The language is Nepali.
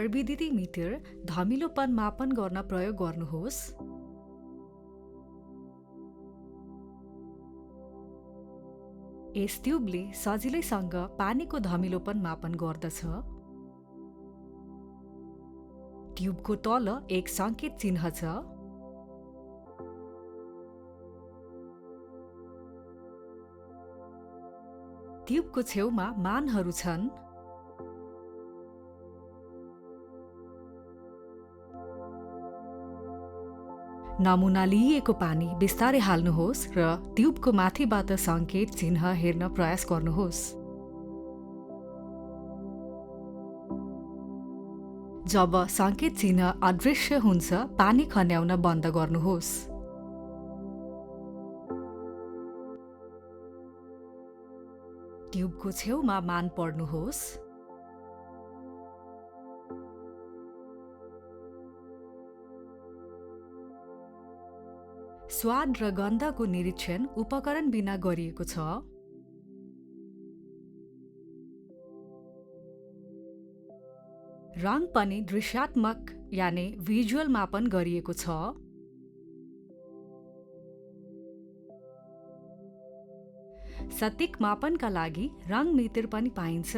विद्युतीय मिटर धमिलोपन मापन गर्न प्रयोग गर्नुहोस्। यस ट्युबले सजिलैसँग पानीको धमिलोपन मापन गर्दछ। ट्युबको तल एक सङ्केत चिन्ह छ। ट्युबको छेउमा मानहरू छन्। नमुना लिइएको पानी बिस्तारै हाल्नुहोस् र ट्युबको माथिबाट सङ्केत चिन्ह हेर्न प्रयास गर्नुहोस्। जब सङ्केत चिन्ह अदृश्य हुन्छ, पानी खन्याउन बन्द गर्नुहोस्। ट्युबको छेउमा मान पढ्नुहोस्। स्वाद र गन्धको निरीक्षण उपकरण बिना गरिएको छ। रङ पनि दृश्यात्मक यानि भिजुअल मापन गरिएको छ। सटीक मापनका लागि रङ मिटर पनि पाइन्छ।